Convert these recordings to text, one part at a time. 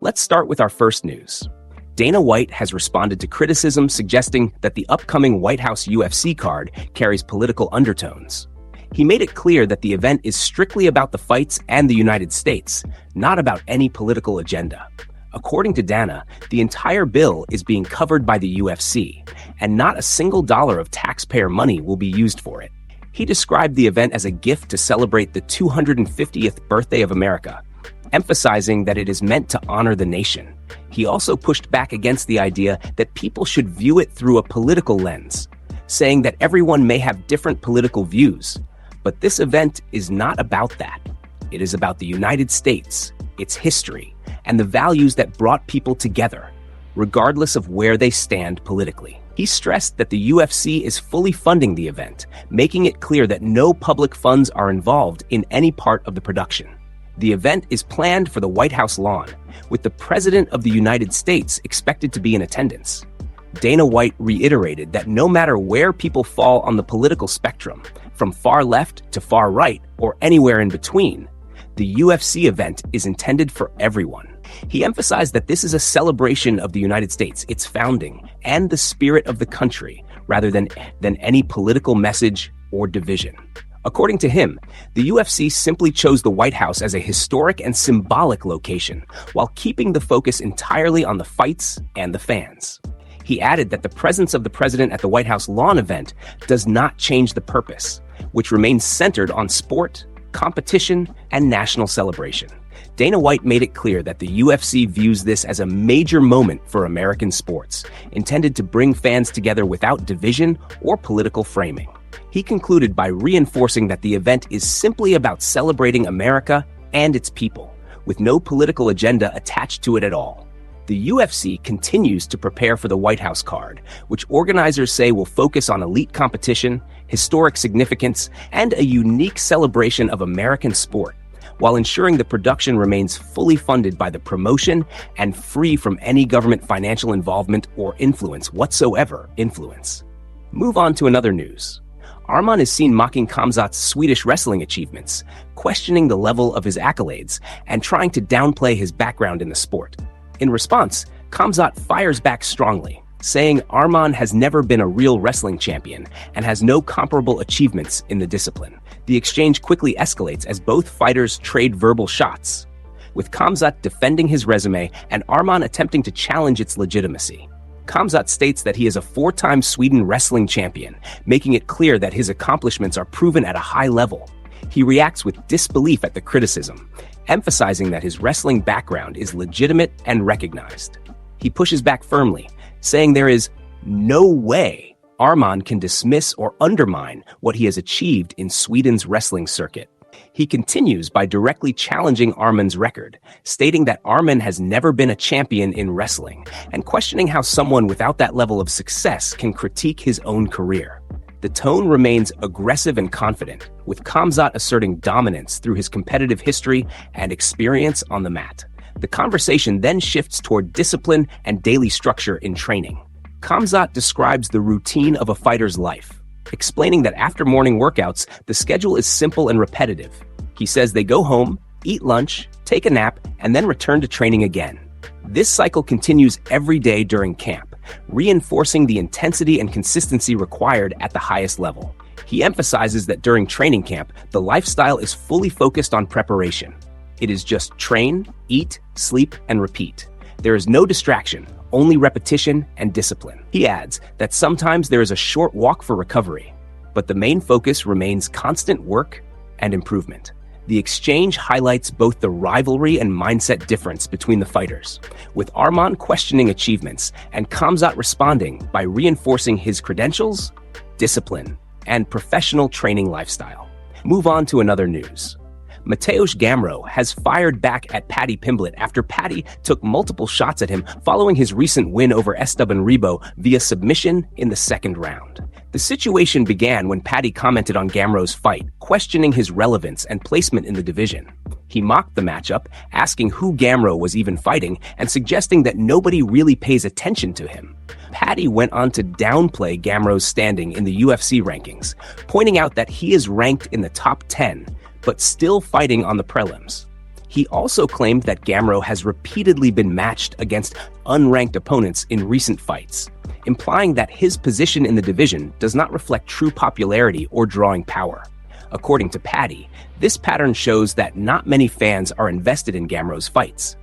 Let's start with our first news. Dana White has responded to criticism suggesting that the upcoming White House UFC card carries political undertones. He made it clear that the event is strictly about the fights and the United States, not about any political agenda. According to Dana, the entire bill is being covered by the UFC, and not a single dollar of taxpayer money will be used for it. He described the event as a gift to celebrate the 250th birthday of America, emphasizing that it is meant to honor the nation. He also pushed back against the idea that people should view it through a political lens, saying that everyone may have different political views, but this event is not about that. It is about the United States, its history, and the values that brought people together, regardless of where they stand politically. He stressed that the UFC is fully funding the event, making it clear that no public funds are involved in any part of the production. The event is planned for the White House lawn, with the President of the United States expected to be in attendance. Dana White reiterated that no matter where people fall on the political spectrum, from far left to far right or anywhere in between, the UFC event is intended for everyone. He emphasized that this is a celebration of the United States, its founding, and the spirit of the country, rather than any political message or division. According to him, the UFC simply chose the White House as a historic and symbolic location, while keeping the focus entirely on the fights and the fans. He added that the presence of the president at the White House lawn event does not change the purpose, which remains centered on sport, competition, and national celebration. Dana White made it clear that the UFC views this as a major moment for American sports, intended to bring fans together without division or political framing. He concluded by reinforcing that the event is simply about celebrating America and its people, with no political agenda attached to it at all. The UFC continues to prepare for the White House card, which organizers say will focus on elite competition, historic significance, and a unique celebration of American sport, while ensuring the production remains fully funded by the promotion and free from any government financial involvement or influence whatsoever. Move on to another news. Arman is seen mocking Khamzat's Swedish wrestling achievements, questioning the level of his accolades, and trying to downplay his background in the sport. In response, Khamzat fires back strongly, saying Arman has never been a real wrestling champion and has no comparable achievements in the discipline. The exchange quickly escalates as both fighters trade verbal shots, with Khamzat defending his resume and Arman attempting to challenge its legitimacy. Khamzat states that he is a 4-time Sweden wrestling champion, making it clear that his accomplishments are proven at a high level. He reacts with disbelief at the criticism, emphasizing that his wrestling background is legitimate and recognized. He pushes back firmly, saying there is no way Arman can dismiss or undermine what he has achieved in Sweden's wrestling circuit. He continues by directly challenging Arman's record, stating that Arman has never been a champion in wrestling, and questioning how someone without that level of success can critique his own career. The tone remains aggressive and confident, with Khamzat asserting dominance through his competitive history and experience on the mat. The conversation then shifts toward discipline and daily structure in training. Khamzat describes the routine of a fighter's life, explaining that after morning workouts, the schedule is simple and repetitive. He says they go home, eat lunch, take a nap, and then return to training again. This cycle continues every day during camp, reinforcing the intensity and consistency required at the highest level. He emphasizes that during training camp, the lifestyle is fully focused on preparation. It is just train, eat, sleep, and repeat. There is no distraction, only repetition and discipline. He adds that sometimes there is a short walk for recovery, but the main focus remains constant work and improvement. The exchange highlights both the rivalry and mindset difference between the fighters, with Arman questioning achievements and Khamzat responding by reinforcing his credentials, discipline, and professional training lifestyle. Move on to another news. Mateusz Gamrot has fired back at Paddy Pimblett after Paddy took multiple shots at him following his recent win over Esteban Ribo via submission in the second round. The situation began when Paddy commented on Gamrot's fight, questioning his relevance and placement in the division. He mocked the matchup, asking who Gamrot was even fighting and suggesting that nobody really pays attention to him. Paddy went on to downplay Gamrot's standing in the UFC rankings, pointing out that he is ranked in the top 10, but still fighting on the prelims. He also claimed that Gamrot has repeatedly been matched against unranked opponents in recent fights, implying that his position in the division does not reflect true popularity or drawing power. According to Paddy, this pattern shows that not many fans are invested in Gamrot's fights,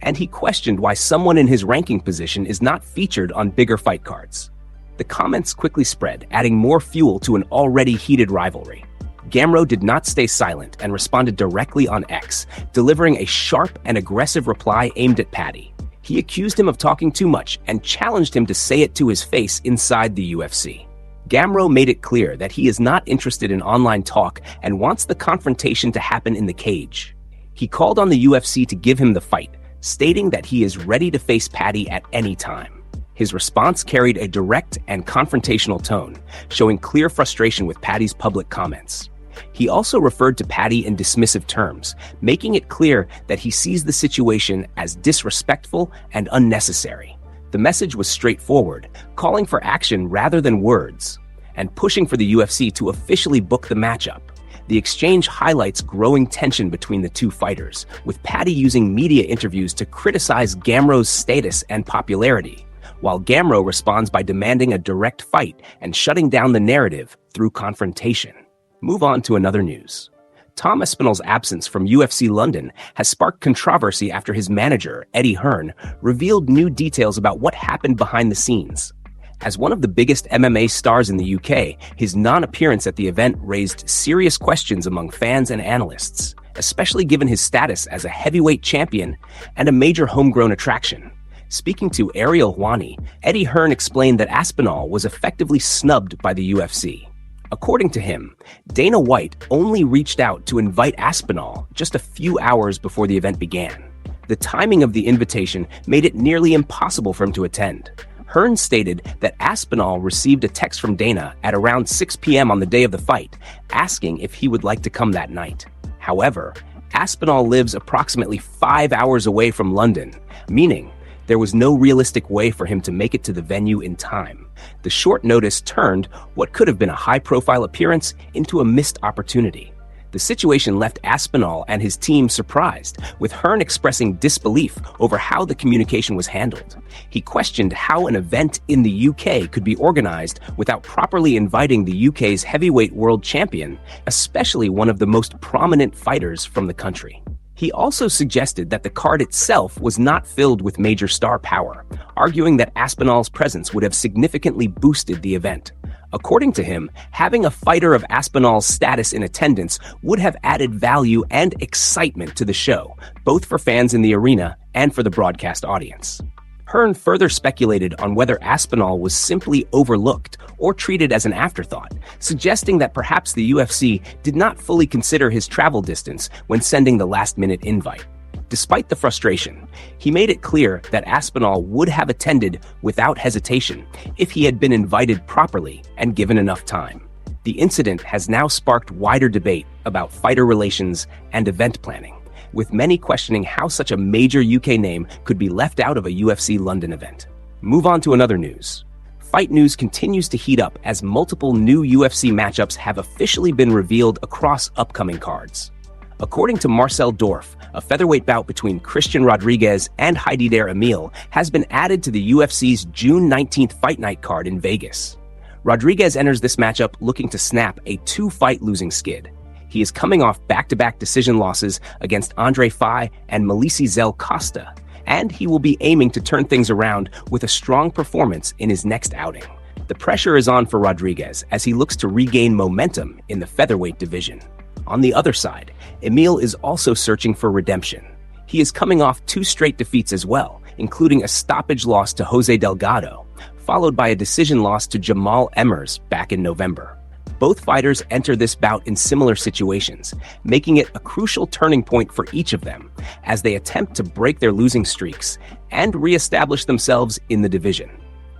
and he questioned why someone in his ranking position is not featured on bigger fight cards. The comments quickly spread, adding more fuel to an already heated rivalry. Gamrot did not stay silent and responded directly on X, delivering a sharp and aggressive reply aimed at Paddy. He accused him of talking too much and challenged him to say it to his face inside the UFC. Gamrot made it clear that he is not interested in online talk and wants the confrontation to happen in the cage. He called on the UFC to give him the fight, stating that he is ready to face Paddy at any time. His response carried a direct and confrontational tone, showing clear frustration with Paddy's public comments. He also referred to Paddy in dismissive terms, making it clear that he sees the situation as disrespectful and unnecessary. The message was straightforward, calling for action rather than words, and pushing for the UFC to officially book the matchup. The exchange highlights growing tension between the two fighters, with Paddy using media interviews to criticize Gamrot's status and popularity, while Gamrot responds by demanding a direct fight and shutting down the narrative through confrontation. Move on to another news. Tom Aspinall's absence from UFC London has sparked controversy after his manager, Eddie Hearn, revealed new details about what happened behind the scenes. As one of the biggest MMA stars in the UK, his non-appearance at the event raised serious questions among fans and analysts, especially given his status as a heavyweight champion and a major homegrown attraction. Speaking to Ariel Hwani, Eddie Hearn explained that Aspinall was effectively snubbed by the UFC. According to him, Dana White only reached out to invite Aspinall just a few hours before the event began. The timing of the invitation made it nearly impossible for him to attend. Hearn stated that Aspinall received a text from Dana at around 6 p.m. on the day of the fight, asking if he would like to come that night. However, Aspinall lives approximately 5 hours away from London, meaning there was no realistic way for him to make it to the venue in time. The short notice turned what could have been a high-profile appearance into a missed opportunity. The situation left Aspinall and his team surprised, with Hearn expressing disbelief over how the communication was handled. He questioned how an event in the UK could be organized without properly inviting the UK's heavyweight world champion, especially one of the most prominent fighters from the country. He also suggested that the card itself was not filled with major star power, arguing that Aspinall's presence would have significantly boosted the event. According to him, having a fighter of Aspinall's status in attendance would have added value and excitement to the show, both for fans in the arena and for the broadcast audience. Hearn further speculated on whether Aspinall was simply overlooked or treated as an afterthought, suggesting that perhaps the UFC did not fully consider his travel distance when sending the last-minute invite. Despite the frustration, he made it clear that Aspinall would have attended without hesitation if he had been invited properly and given enough time. The incident has now sparked wider debate about fighter relations and event planning, with many questioning how such a major UK name could be left out of a UFC London event. Move on to another news. Fight news continues to heat up as multiple new UFC matchups have officially been revealed across upcoming cards. According to Marcel Dorf, a featherweight bout between Christian Rodriguez and Haider Emil has been added to the UFC's June 19th Fight Night card in Vegas. Rodriguez enters this matchup looking to snap a 2-fight losing skid. He is coming off back-to-back decision losses against Andre Fai and Melisi Zel Costa, and he will be aiming to turn things around with a strong performance in his next outing. The pressure is on for Rodriguez as he looks to regain momentum in the featherweight division. On the other side, Emil is also searching for redemption. He is coming off 2 straight defeats as well, including a stoppage loss to Jose Delgado, followed by a decision loss to Jamal Emmers back in November. Both fighters enter this bout in similar situations, making it a crucial turning point for each of them as they attempt to break their losing streaks and re-establish themselves in the division.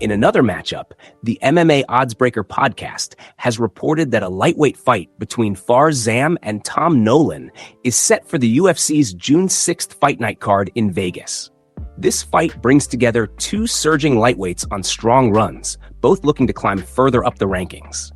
In another matchup, the MMA Oddsbreaker podcast has reported that a lightweight fight between Farzam Zam and Tom Nolan is set for the UFC's June 6th Fight Night card in Vegas. This fight brings together two surging lightweights on strong runs, both looking to climb further up the rankings.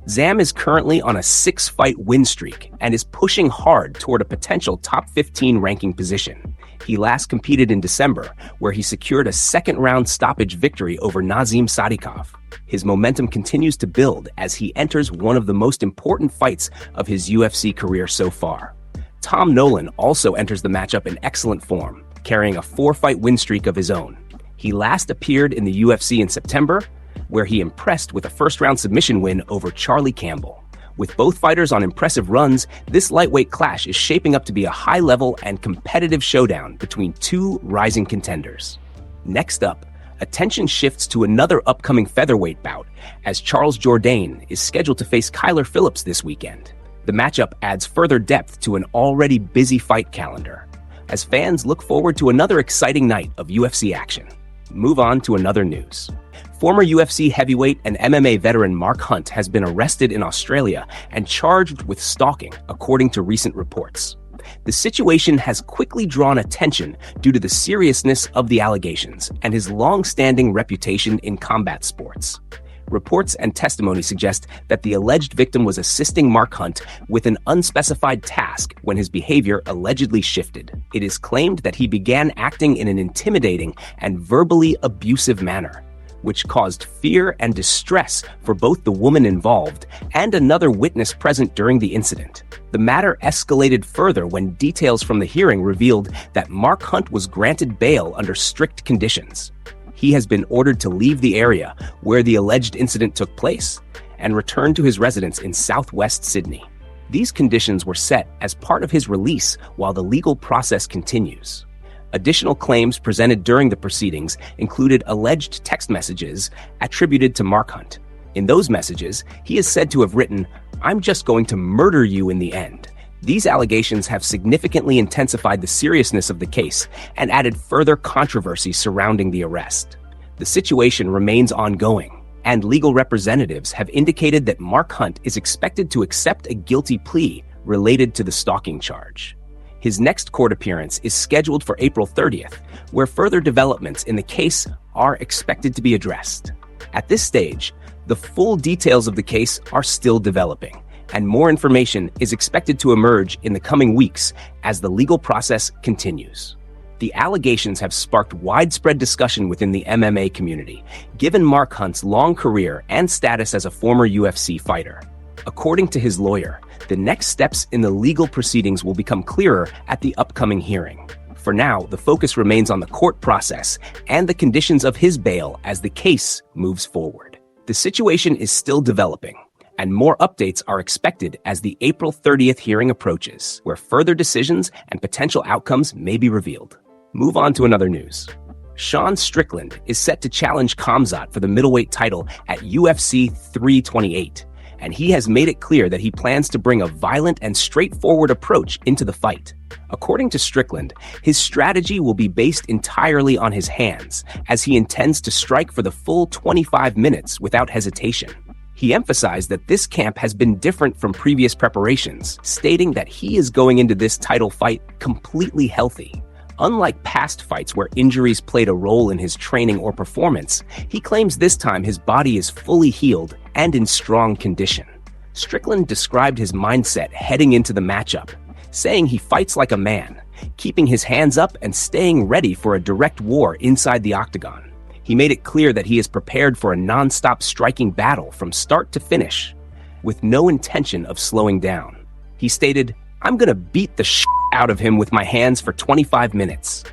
Zam is currently on a 6-fight win streak and is pushing hard toward a potential top 15 ranking position. He last competed in December, where he secured a second-round stoppage victory over Nazim Sadikov. His momentum continues to build as he enters one of the most important fights of his UFC career so far. Tom Nolan also enters the matchup in excellent form, carrying a 4-fight win streak of his own. He last appeared in the UFC in September, where he impressed with a first-round submission win over Charlie Campbell. With both fighters on impressive runs, this lightweight clash is shaping up to be a high-level and competitive showdown between two rising contenders. Next up, attention shifts to another upcoming featherweight bout, as Charles Jourdain is scheduled to face Kyler Phillips this weekend. The matchup adds further depth to an already busy fight calendar, as fans look forward to another exciting night of UFC action. Move on to another news. Former UFC heavyweight and MMA veteran Mark Hunt has been arrested in Australia and charged with stalking, according to recent reports. The situation has quickly drawn attention due to the seriousness of the allegations and his long-standing reputation in combat sports. Reports and testimony suggest that the alleged victim was assisting Mark Hunt with an unspecified task when his behavior allegedly shifted. It is claimed that he began acting in an intimidating and verbally abusive manner, which caused fear and distress for both the woman involved and another witness present during the incident. The matter escalated further when details from the hearing revealed that Mark Hunt was granted bail under strict conditions. He has been ordered to leave the area where the alleged incident took place and return to his residence in southwest Sydney. These conditions were set as part of his release while the legal process continues. Additional claims presented during the proceedings included alleged text messages attributed to Mark Hunt. In those messages, he is said to have written, "I'm just going to murder you in the end." These allegations have significantly intensified the seriousness of the case and added further controversy surrounding the arrest. The situation remains ongoing, and legal representatives have indicated that Mark Hunt is expected to accept a guilty plea related to the stalking charge. His next court appearance is scheduled for April 30th, where further developments in the case are expected to be addressed. At this stage, the full details of the case are still developing, and more information is expected to emerge in the coming weeks as the legal process continues. The allegations have sparked widespread discussion within the MMA community, given Mark Hunt's long career and status as a former UFC fighter. According to his lawyer, the next steps in the legal proceedings will become clearer at the upcoming hearing. For now, the focus remains on the court process and the conditions of his bail as the case moves forward. The situation is still developing, and more updates are expected as the April 30th hearing approaches, where further decisions and potential outcomes may be revealed. Move on to another news. Sean Strickland is set to challenge Khamzat for the middleweight title at UFC 328, and he has made it clear that he plans to bring a violent and straightforward approach into the fight. According to Strickland, his strategy will be based entirely on his hands, as he intends to strike for the full 25 minutes without hesitation. He emphasized that this camp has been different from previous preparations, stating that he is going into this title fight completely healthy. Unlike past fights where injuries played a role in his training or performance, he claims this time his body is fully healed and in strong condition. Strickland described his mindset heading into the matchup, saying he fights like a man, keeping his hands up and staying ready for a direct war inside the Octagon. He made it clear that he is prepared for a non-stop striking battle from start to finish, with no intention of slowing down. He stated, "I'm gonna beat the shit out of him with my hands for 25 minutes,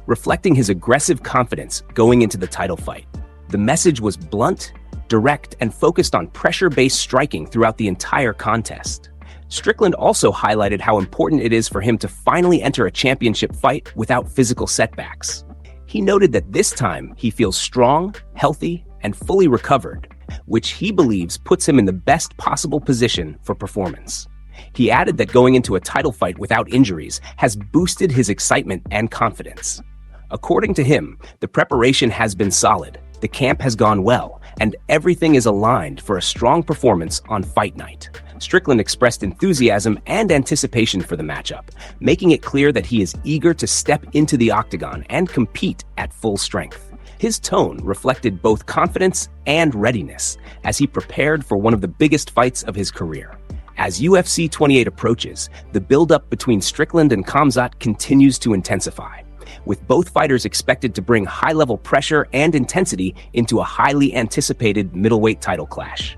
reflecting his aggressive confidence going into the title fight. The message was blunt, direct, and focused on pressure-based striking throughout the entire contest. Strickland also highlighted how important it is for him to finally enter a championship fight without physical setbacks. He noted that this time he feels strong, healthy, and fully recovered, which he believes puts him in the best possible position for performance. He added that going into a title fight without injuries has boosted his excitement and confidence. According to him, the preparation has been solid, The camp has gone well, and everything is aligned for a strong performance on fight night. Strickland expressed enthusiasm and anticipation for the matchup, making it clear that he is eager to step into the octagon and compete at full strength. His tone reflected both confidence and readiness as he prepared for one of the biggest fights of his career. As UFC 28 approaches, the buildup between Strickland and Khamzat continues to intensify, with both fighters expected to bring high-level pressure and intensity into a highly anticipated middleweight title clash.